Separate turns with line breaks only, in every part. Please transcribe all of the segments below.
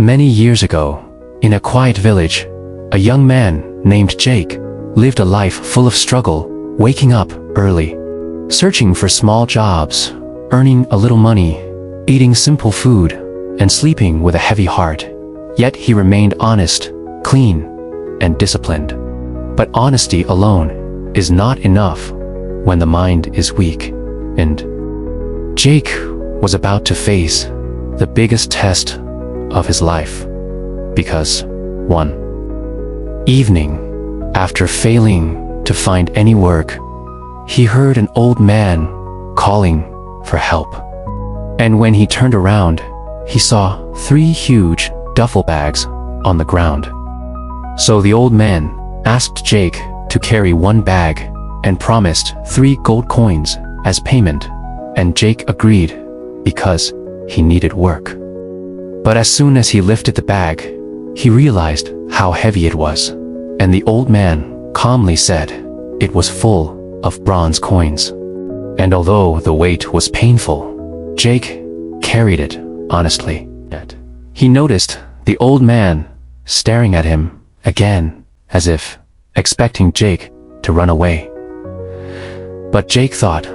Many years ago, in a quiet village, a young man named Jake lived a life full of struggle, waking up early, searching for small jobs, earning a little money, eating simple food, and sleeping with a heavy heart. Yet he remained honest, clean, and disciplined. But honesty alone is not enough when the mind is weak, and Jake was about to face the biggest test of his life, because one evening, after failing to find any work, he heard an old man calling for help. And when he turned around, he saw 3 huge duffel bags on the ground. So the old man asked Jake to carry 1 bag and promised 3 gold coins as payment, and Jake agreed because he needed work. But as soon as he lifted the bag, he realized how heavy it was, and the old man calmly said it was full of bronze coins. And although the weight was painful, Jake carried it honestly. He noticed the old man staring at him again, as if expecting Jake to run away. But Jake thought,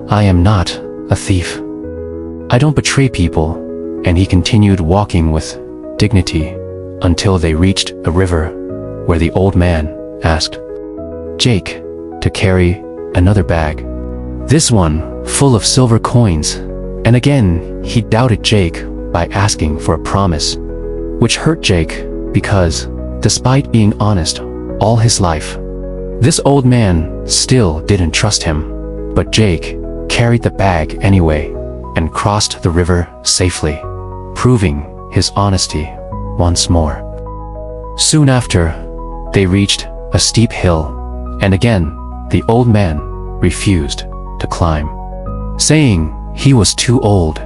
"I am not a thief. I don't betray people," and he continued walking with dignity until they reached a river where the old man asked Jake to carry another bag, this one full of silver coins. And again, he doubted Jake by asking for a promise, which hurt Jake because, despite being honest all his life, this old man still didn't trust him. But Jake carried the bag anyway and crossed the river safely, proving his honesty once more. Soon after, they reached a steep hill, and again, the old man refused to climb, saying he was too old.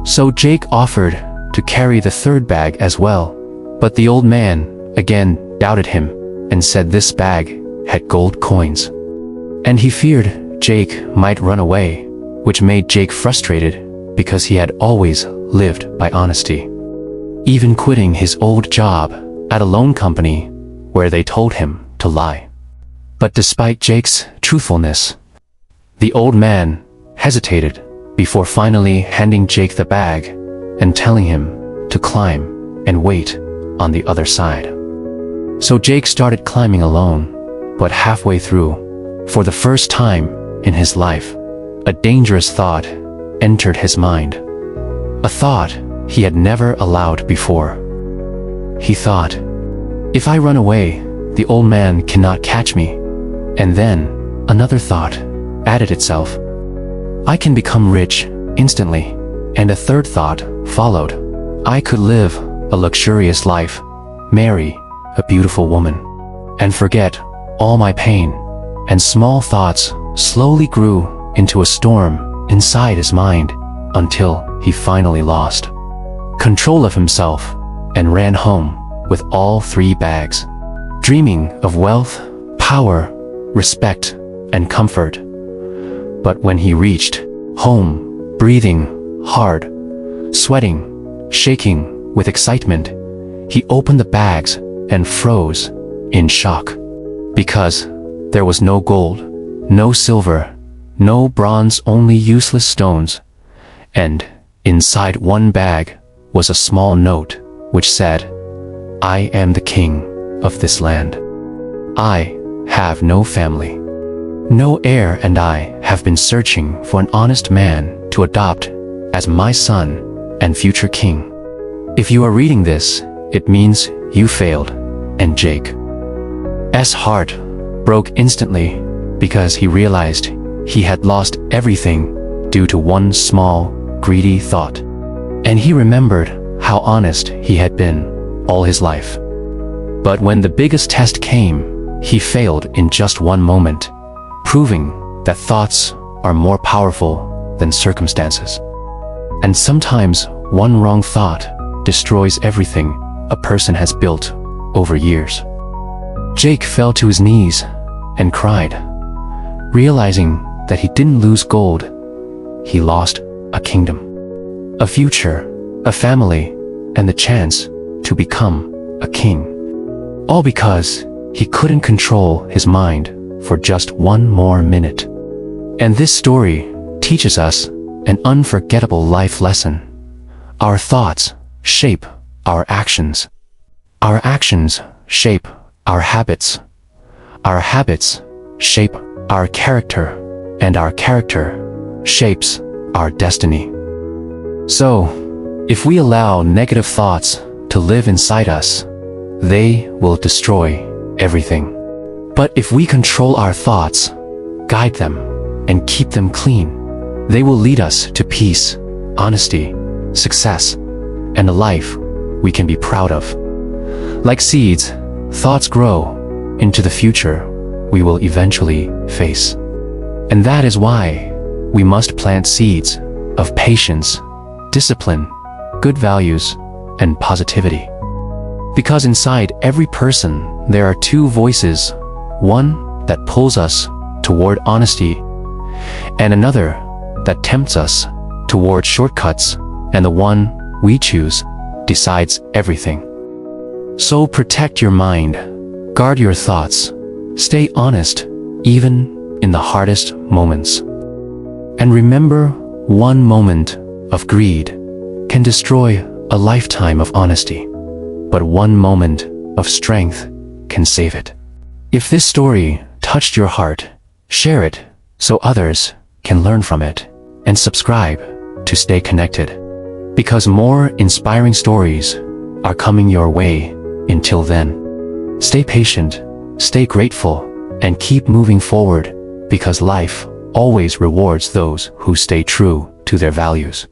So Jake offered to carry the 3rd bag as well, but the old man again doubted him and said this bag had gold coins. And he feared Jake might run away, which made Jake frustrated because he had always lived by honesty, even quitting his old job at a loan company where they told him to lie. But despite Jake's truthfulness, the old man hesitated before finally handing Jake the bag and telling him to climb and wait on the other side. So Jake started climbing alone, but halfway through, for the first time in his life, a dangerous thought entered his mind. A thought he had never allowed before. He thought, if I run away, the old man cannot catch me. And then another thought added itself. I can become rich instantly. And a third thought followed. I could live a luxurious life, marry a beautiful woman, and forget all my pain. And small thoughts slowly grew into a storm inside his mind until he finally lost control of himself and ran home with all 3 bags, dreaming of wealth, power, respect, and comfort. But when he reached home, breathing hard, sweating, shaking with excitement, he opened the bags and froze in shock, because there was no gold, no silver, no bronze, only useless stones. And inside one bag was a small note which said, I am the king of this land. I have no family, no heir, and I have been searching for an honest man to adopt as my son and future king. If you are reading this, it means you failed. And Jake's heart broke instantly because he realized he had lost everything due to one small, greedy thought. And he remembered how honest he had been all his life. But when the biggest test came, he failed in just one moment, proving that thoughts are more powerful than circumstances. And sometimes one wrong thought destroys everything a person has built over years. Jake fell to his knees and cried, realizing that he didn't lose gold, he lost a kingdom, a future, a family, and the chance to become a king. All because he couldn't control his mind for just one more minute. And this story teaches us an unforgettable life lesson. Our thoughts shape our actions. Our actions shape our habits. Our habits shape our character, and our character shapes our destiny. So, if we allow negative thoughts to live inside us, they will destroy everything. But if we control our thoughts, guide them, and keep them clean, they will lead us to peace, honesty, success, and a life we can be proud of. Like seeds, thoughts grow into the future we will eventually face. And that is why we must plant seeds of patience, discipline, good values, and positivity. Because inside every person there are two voices, one that pulls us toward honesty, and another that tempts us toward shortcuts, and the one we choose decides everything. So protect your mind, guard your thoughts, stay honest even in the hardest moments. And remember, one moment of greed can destroy a lifetime of honesty, but one moment of strength can save it. If this story touched your heart, share it so others can learn from it, and subscribe to stay connected, because more inspiring stories are coming your way. Until then, stay patient, stay grateful, and keep moving forward, because life always rewards those who stay true to their values.